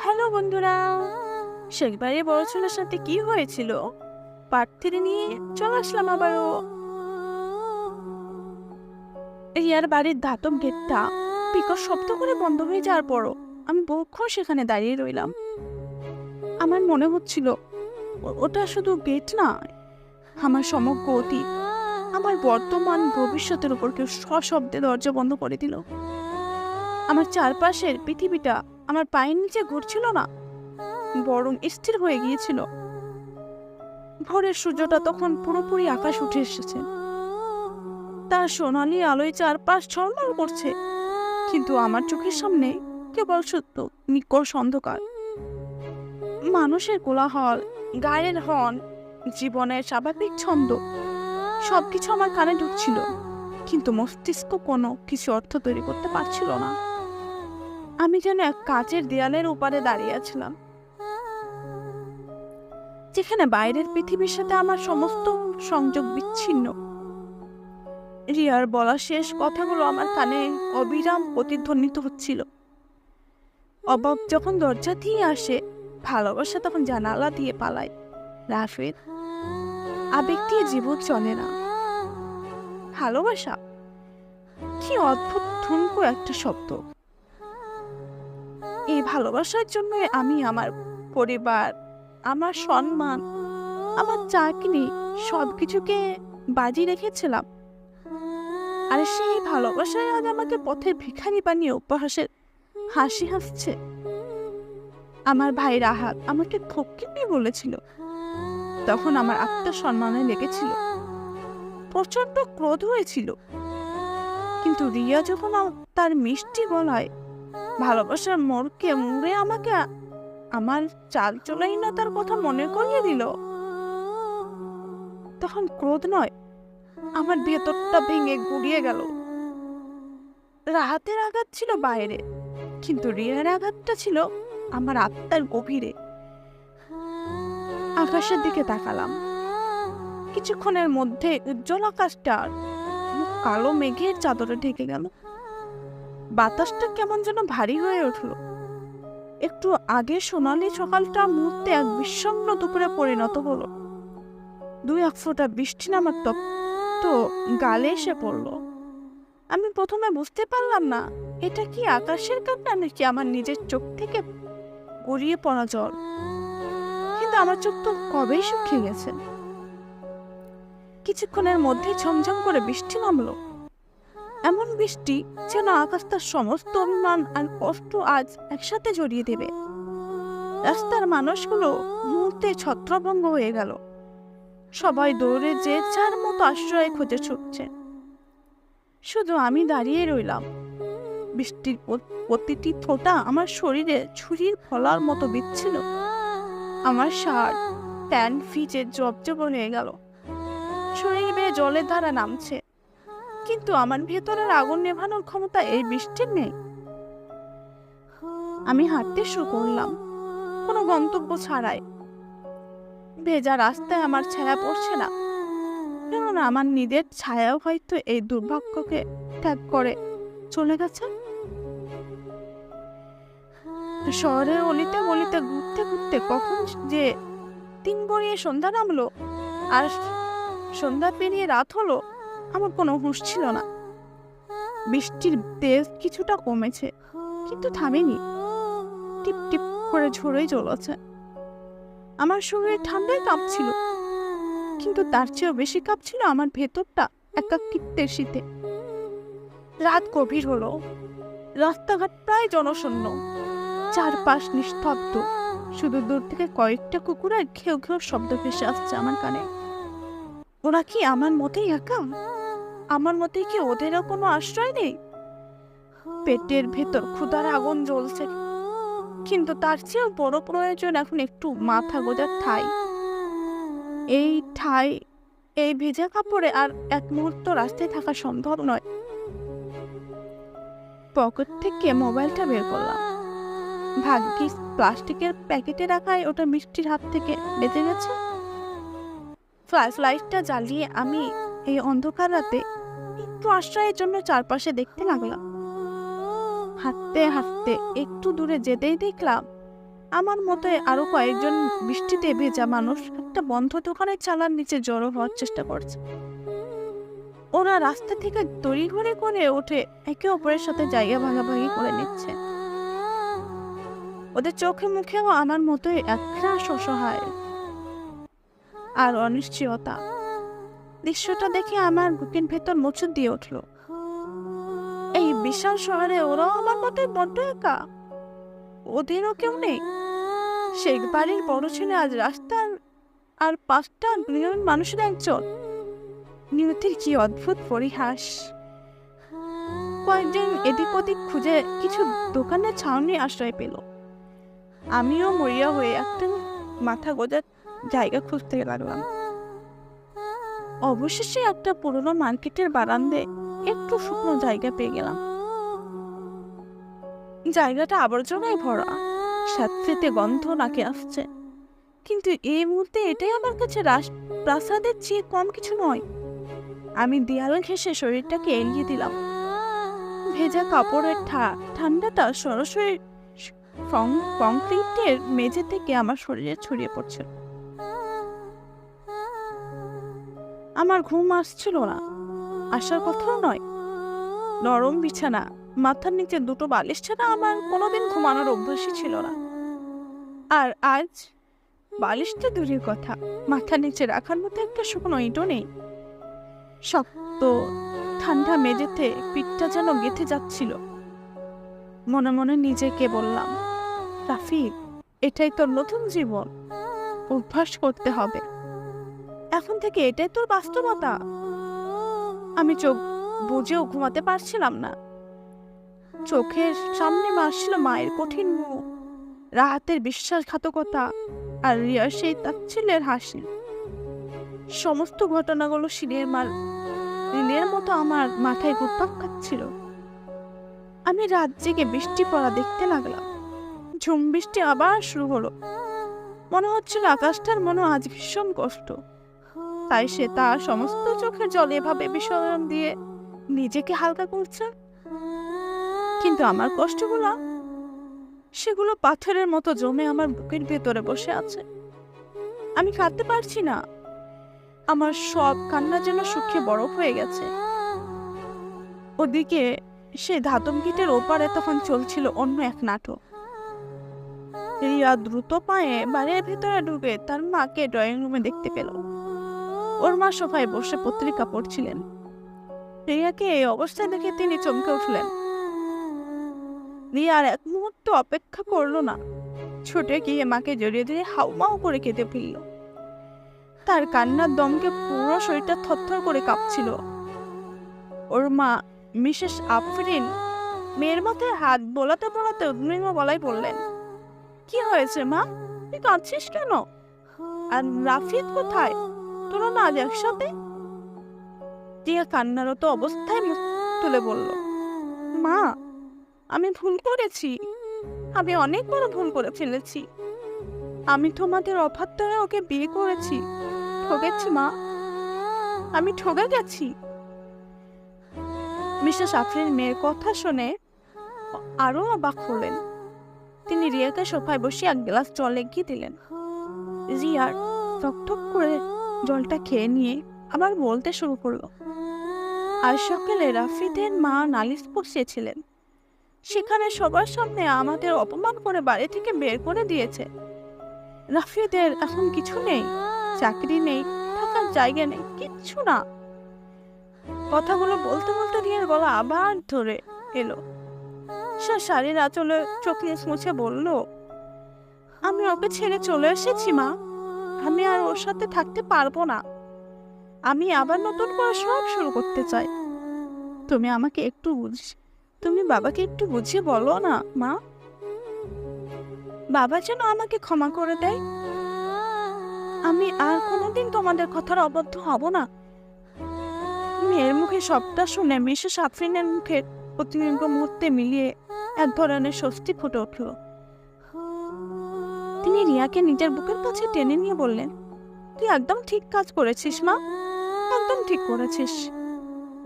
Hello বন্ধুরা, শেষবারে বড় ছেলের সাথে কি হয়েছিল পার্ট 3 নিয়ে চলে আসলাম আবারও। রিয়ার বাড়ির ধাতব গেটটা পিকর শব্দ করে বন্ধ হয়ে যাওয়ার পরও আমি বহুক্ষণ সেখানে দাঁড়িয়ে রইলাম। আমার মনে হচ্ছিল ওটা শুধু গেট না, আমার সমগ্র অতীত, আমার বর্তমান ভবিষ্যতের উপর কেউ সশব্দে দরজা বন্ধ করে দিল। আমার চারপাশের পৃথিবীটা আমার পায়ের নিচে ঘুরছিল না, বরং স্থির হয়ে গিয়েছিল। ভোরের সূর্যটা তখন পুরোপুরি আকাশ উঠে এসেছে, তার সোনালি আলোয় চারপাশ ঝলমল করছে, কিন্তু আমার চোখের সামনে কেবল সত্য নিকষ অন্ধকার। মানুষের কোলাহল, গায়ের হর্ন, জীবনের স্বাভাবিক ছন্দ সবকিছু আমার কানে ঢুকছিল, কিন্তু মস্তিষ্ক কোনো কিছু অর্থ তৈরি করতে পারছিল না। আমি যেন এক কাচের দেয়ালের ওপারে দাঁড়িয়ে আছিলাম, যেখানে বাইরের পৃথিবীর সাথে আমার সমস্ত সংযোগ বিচ্ছিন্ন। রিয়ার বলা শেষ কথাগুলো আমার কানে অবিরাম প্রতিধ্বনিত হচ্ছিল। অবাক যখন দরজা দিয়ে আসে, ভালোবাসা তখন জানালা দিয়ে পালায়। রাফেদ, আবেগ দিয়ে জীবন চলে না। ভালোবাসা কি অদ্ভুত ঠুনকো একটা শব্দ। এই ভালোবাসার জন্য আমি আমার পরিবার, আমার সম্মান, আমার চাকরি সবকিছুকে বাজি রেখেছিলাম। আর সেই ভালোবাসায় আজ আমাকে পথের ভিখারি বানিয়ে উপহাসের হাসি হাসছে। আমার ভাই রাহাত আমাকে ফকিন্নি বলেছিল, তখন আমার আত্মসম্মানে লেগেছিল, প্রচন্ড ক্রোধ হয়েছিল। কিন্তু রিয়া যখন তার মিষ্টি গলায় ভালোবাসার মোড়কে মুড়ে আমাকে আমার চাল চলাইনতার কথা মনে করিয়ে দিল, তখন ক্রোধ নয়, আমার ভেতরটা ভেঙে গুড়িয়ে গেল। রাহাতের আঘাত ছিল বাইরে, কিন্তু রিয়ার আঘাতটা ছিল আমার আত্মার গভীরে। আকাশের দিকে তাকালাম, কিছুক্ষণের মধ্যে উজ্জ্বল আকাশটা কালো মেঘের চাদরে ঢেকে গেল। বাতাসটা কেমন যেন ভারী হয়ে উঠল। একটু আগে সোনালি সকালটা মুহূর্তে এক বিষণ্ণ দুপুরে পরিণত হলো। 2-1 ফোঁটা বৃষ্টি নামার তপ্ত গালে এসে পড়ল। আমি প্রথমে বুঝতে পারলাম না এটা কি আকাশের কান্না নাকি আমার নিজের চোখ থেকে গড়িয়ে পড়া জল, কিন্তু আমার চোখ তো কবেই শুকিয়ে গেছে। কিছুক্ষণের মধ্যে ঝমঝম করে বৃষ্টি নামলো, এমন বৃষ্টি যেন আকাশ তার সমস্ত অভিমান আর কষ্ট আজ একসাথে জড়িয়ে দেবে। রাস্তার মানুষগুলো মুহূর্তে ছত্রভঙ্গ হয়ে গেল, সবাই দৌড়ে যে যার মতো আশ্রয় খুঁজে ছুটছে। শুধু আমি দাঁড়িয়ে রইলাম। বৃষ্টির প্রতিটি ফোঁটা আমার শরীরে ছুরির ফলার মতো বিচ্ছিল। আমার শার্ট প্যান্ট ভিজে জবজব হয়ে গেল, শরীর বেয়ে জলের ধারা নামছে, কিন্তু আমার ভেতরের আগুন নেভানোর ক্ষমতা এই বৃষ্টির নেই। আমি হাঁটতে শুরু করলাম, কোনো গন্তব্য ছাড়াই। ভেজা রাস্তায় আমার ছায়া পড়ছে না, কেননা আমার নিজের ছায়াও হয়তো এই দুর্ভাগ্যকে ত্যাগ করে চলে গেছে। শহরের অলিতে গলিতে ঘুরতে ঘুরতে কখন যে 3 গড়িয়ে সন্ধ্যা নামলো আর সন্ধ্যা পেরিয়ে রাত হলো, আমার কোনো হুঁশ ছিল না। বৃষ্টির তেজ কিছুটা কমেছে, কিন্তু থামেনি, টিপ টিপ করে ঝরেই চলেছে। আমার শরীর ঠান্ডায় কাঁপছিল, কিন্তু তার চেয়েও বেশি কাঁপছিল আমার ভেতরটা একাকিত্বের শীতে। রাত গভীর হলো, রাস্তাঘাট প্রায় জনশূন্য, চারপাশ নিস্তব্ধ, শুধু দূর থেকে কয়েকটা কুকুরের ঘেউ ঘেউ শব্দ ভেসে আসছে আমার কানে। ওরা কি আমার মতেই একা? আমার মতেই কি ওদেরও কোনো আশ্রয় নেই? পেটের ভেতর ক্ষুধার আগুন জ্বলছে, কিন্তু তার চেয়েও বড় প্রয়োজন এখন একটু মাথা গোজার ঠাঁই। এই ঠাঁই, এই ভেজা কাপড়ে আর এক মুহূর্ত রাস্তায় থাকা সম্ভব নয়। পকেট থেকে মোবাইলটা বের করলাম, ভাগ্যিস প্লাস্টিকের প্যাকেটে রাখায় ওটা মিষ্টির হাত থেকে বেঁচে গেছে। ফ্ল্যাশ লাইটটা জ্বালিয়ে আমি এই অন্ধকার রাতে একটু আশ্রয়ের জন্য চারপাশে দেখতে লাগলাম। হাঁটতে হাঁটতে একটু দূরে যেতেই দেখলাম আমার মতো আরো কয়েকজন বৃষ্টিতে ভেজা মানুষ একটা বন্ধ দোকানের চালার নিচে জড়ো হওয়ার চেষ্টা করছে। ওরা রাস্তা থেকে তড়িঘড়ি করে উঠে একে অপরের সাথে জায়গা ভাগাভাগি করে নিচ্ছে। ওদের চোখে মুখেও আমার মতোই একরাশ অসহায় আর অনিশ্চয়তা। দৃশ্যটা দেখে আমার বুকের ভেতর মোচড় দিয়ে উঠল। এই বিশাল শহরে ওরাও আমার মতোই বড্ড একা, ওদেরও কেউ নেই। শেখ বাড়ির বড় ছেলে আজ রাস্তার আর 5টা গৃহহীন মানুষের একজন। নিয়তির কি অদ্ভুত পরিহাস। কয়েকজন এদিক ওদিক খুঁজে কিছু দোকানের ছাউনি আশ্রয় পেল। আমিও মরিয়া হয়ে একটা মাথা গোজার জায়গা খুঁজতে লাগলাম। অবশেষে একটা পুরনো মার্কেটের বারান্দায় একটু শুকনো জায়গা পেয়ে গেলাম। জায়গাটা আবর্জনায় ভরা, স্যাঁতসেঁতে গন্ধ নাকে আসছে। কিন্তু এই মুহূর্তে এটাই আমার কাছে প্রাসাদের চেয়ে কম কিছু নয়। আমি দেয়াল ঘেঁষে শরীরটাকে এড়িয়ে দিলাম। ভেজা কাপড়ের ঠান্ডাটা সরাসরি কংক্রিটের মেঝে থেকে আমার শরীরে ছড়িয়ে পড়ছিল। আমার ঘুম আসছিল না, আসার কথাও নয়। নরম বিছানা, মাথার নিচে 2টো বালিশ ছাড়া আমার কোনোদিন ঘুমানোর অভ্যাসই ছিল না। আর আজ বালিশটা দূরের কথা, মাথার নিচে রাখার মতো একটা শুকনো ইটও নেই। শক্ত ঠান্ডা মেঝেতে পিঠটা যেন গেঁথে যাচ্ছিল। মনে মনে নিজেকে বললাম, রাফি, এটাই তোর নতুন জীবন, অভ্যাস করতে হবে। এখন থেকে এটাই তোর বাস্তবতা। আমি চোখ বুঝেও ঘুমাতে পারছিলাম না। চোখের সামনে ভাসছিল মায়ের কঠিন মুখ, রাহাতের বিশ্বাসঘাতকতা আর রিয়ার সেই তাচ্ছিল্যের হাসি। সমস্ত ঘটনাগুলো রিলের মতো আমার মাথায় ঘুরপাক খাচ্ছিল। আমি রাত জেগে বৃষ্টি পড়া দেখতে লাগলাম। ঝুম বৃষ্টি আবার শুরু হলো। মনে হচ্ছিল আকাশটার মনে আজ ভীষণ কষ্ট। তাই সে তার সমস্ত চোখের জল এভাবে বিসর্জন দিয়ে নিজেকে হালকা করছে। কিন্তু আমার কষ্টগুলো, সেগুলো পাথরের মতো জমে আমার বুকের ভেতরে বসে আছে। আমি কাঁদতে পারছি না। আমার সব কান্না যেন শুকিয়ে বরফ হয়ে গেছে। ওদিকে সে ধাতব গিটের ওপারে তখন চলছিল অন্য এক নাটক। রিয়া দ্রুত পায়ে বাড়ির ভেতরে ঢুকে তার মাকে ড্রয়িং রুমে দেখতে পেল। ওর মা সোফায় বসে পত্রিকা পড়ছিলেন। রিয়াকে এই অবস্থায় দেখে তিনি চমকে উঠলেন। রিয়া আর এক মুহূর্ত অপেক্ষা করলো না, ছুটে গিয়ে মাকে জড়িয়ে দিয়ে হাউমাউ করে কেঁদে ফেলল। তার কান্নার দমকে পুরো শরীরটা থরথর করে কাঁপছিল। ওর মা মিসেস আফরিন মেয়ের মাথায় হাত বোলাতে বোলাতে উদ্বিগ্ন গলায় বললেন, কি হয়েছে মা, তুই কাঁদছিস কেন? আর রাফিদ কোথায়? তোরা না আজ একসাথে? টিয়া কান্নারত অবস্থায় মুখ তুলে বলল, মা, আমি ভুল করেছি। আমি অনেক বড় ভুল করে ফেলেছি। আমি তোমাদের অভাত্তরে ওকে বিয়ে করেছি। ঠকেছি মা, আমি ঠকে গেছি। মিসেস আফরিন মেয়ের কথা শুনে আরো অবাক হলেন। তিনি রিয়াকে সোফায় বসে এক গ্লাস জল এগিয়ে দিলেন। রিয়ার টকটক করে জলটা খেয়ে নিয়ে আবার বলতে শুরু করলো, আজ সকালে রাফিদের মা নালিশ বসিয়েছিলেন। সেখানে সবার সামনে আমাদের অপমান করে বাড়ি থেকে বের করে দিয়েছে। রাফিদের এখন কিছু নেই, চাকরি নেই, থাকার জায়গা নেই, কিচ্ছু না। কথাগুলো বলতে বলতে রিয়ার গলা আবার ধরে এলো। সে শাড়ির আঁচলে চোখ মুছে বলল, আমি ওকে ছেড়ে চলে এসেছি মা। আমি আর ওর সাথে থাকতে পারবো না। আমি আবার নতুন করে সব শুরু করতে চাই। তুমি বাবাকে একটু বুঝিয়ে বলো না মা, বাবা যেন আমাকে ক্ষমা করে দেয়। আমি আর কোনোদিন তোমাদের কথার অবদ্ধ হব না। মেয়ের মুখে সবটা শুনে মিসেস আফরিনের মুখের প্রতিবিম্ব মুহূর্তে মিলিয়ে এক ধরনের স্বস্তি ফুটে উঠল। তিনি রিয়াকে নিজের বুকের কাছে টেনে নিয়ে বললেন, তুই একদম ঠিক কাজ করেছিস মা, একদম ঠিক করেছিস।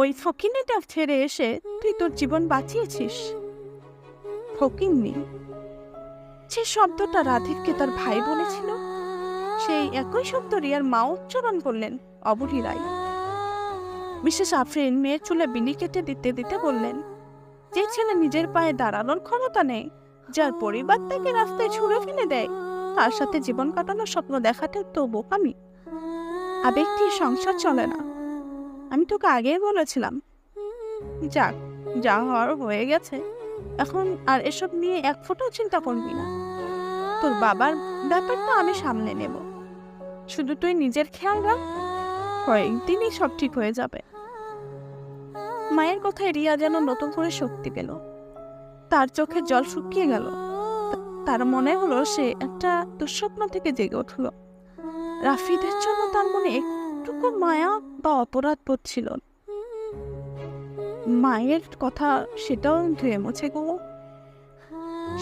ওই ফকিন্নিটা ছেড়ে এসে তুই তোর জীবন বাঁচিয়েছিস। ফকিন্নি, যে শব্দটা রাধীবকে তার ভাই বলেছিল, সেই একই শব্দ রিয়ার মা উচ্চারণ করলেন অবলীলায়। বিশেষ আফরিন মেয়ের চুলে বিলি কেটে দিতে দিতে বললেন, যে ছেলে নিজের পায়ে দাঁড়ানোর ক্ষমতা নেই, যার পরিবার তাকে রাস্তায় ছুঁড়ে ফেলে দেয়, তার সাথে জীবন কাটানোর স্বপ্ন দেখাতে তো বোকামি। আবেগ দিয়ে সংসার চলে না। আমি তোকে আগেই বলেছিলাম। যাক, যা হওয়ার হয়ে গেছে, এখন আর এসব নিয়ে এক ফোঁটাও চিন্তা করবি না। তোর বাবার ব্যাপারটা আমি সামলে নেব, শুধু তুই নিজের খেয়াল রাখ, কয়েকদিনই সব ঠিক হয়ে যাবে। মায়ের কথায় রিয়া যেন নতুন করে শক্তি পেল। তার চোখের জল শুকিয়ে গেল। তার মনে হলো সে একটা দুঃস্বপ্ন থেকে জেগে উঠল। রাফিদের জন্য তার মনে একটুকু মায়া বা অপরাধ বোধ ছিল। মায়ের কথা সেটাও ধুয়ে মুছে গেল।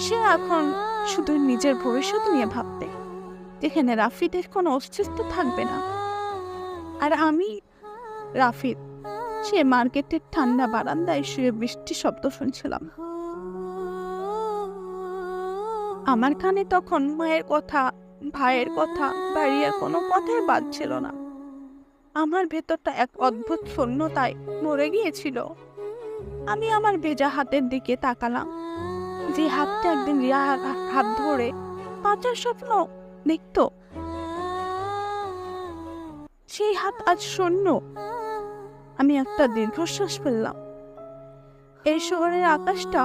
সে এখন শুধু নিজের ভবিষ্যৎ নিয়ে ভাববে, যেখানে রাফিদের কোনো অস্তিত্ব থাকবে না। আর আমি, রাফিদ, সে মার্কেটের ঠান্ডা বারান্দায় শুয়ে বৃষ্টি শব্দ শুনছিলাম। আমার কানে তখন মায়ের কথা, ভাইয়ের কথা, বাড়ির কোনো কথাই বাজছিল না। আমার ভেতরটা এক অদ্ভুত শূন্যতায় মরে গিয়েছিল। আমি আমার ভেজা হাতের দিকে তাকালাম, যে হাতটা একদিন রিয়ার হাত ধরে বাঁচার স্বপ্ন দেখত। সেই হাত আজ শূন্য। আমি একটা দীর্ঘশ্বাস ফেললাম। এই শহরের আকাশটা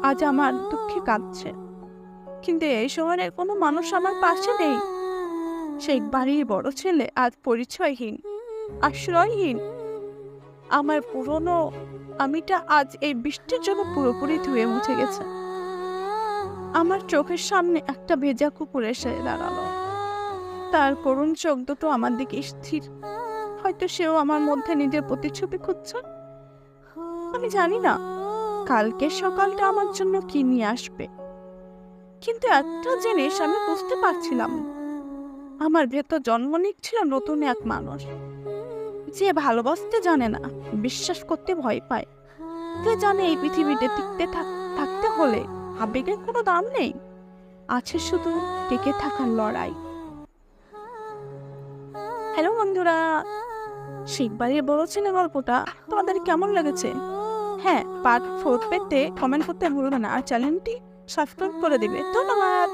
আজ আমার দুঃখে কাঁদছে, কিন্তু এই শহরের কোনো মানুষ আমার পাশে নেই। সেই বাড়ির বড় ছেলে আজ পরিচয়হীন, আশ্রয়হীন। আমার পুরনো আমিটা আজ এই বৃষ্টির জন্য পুরোপুরি ধুয়ে মুছে গেছে। আমার চোখের সামনে একটা ভেজা কুকুর এসে দাঁড়ালো। তার করুণ চোখ দুটো আমার দিকে স্থির। হয়তো সেও আমার মধ্যে নিজের প্রতিচ্ছবি খুঁজছে। আমি জানি না কালকের সকালটা আমার জন্য কি নিয়ে আসবে, কিন্তু একটা জিনিস আমি বুঝতে পারছিলাম, আমার ভেতর জন্ম নিচ্ছিল নতুন এক মানুষ, যে ভালোবাসতে জানে না, বিশ্বাস করতে ভয় পায়, যে জানে এই পৃথিবীতে টিকতে থাকতে হলে আবেগের কোনো দাম নেই, আছে শুধু টিকে থাকার লড়াই। হ্যালো বন্ধুরা, শিখবাড়ির বড় ছেলে গল্পটা তোমাদের কেমন লেগেছে? হ্যাঁ, পার্ট 4 পেতে কমেন্ট করতে ভুলবে না, আর চ্যানেলটি সাবস্ক্রাইব করে দিবে। ধন্যবাদ।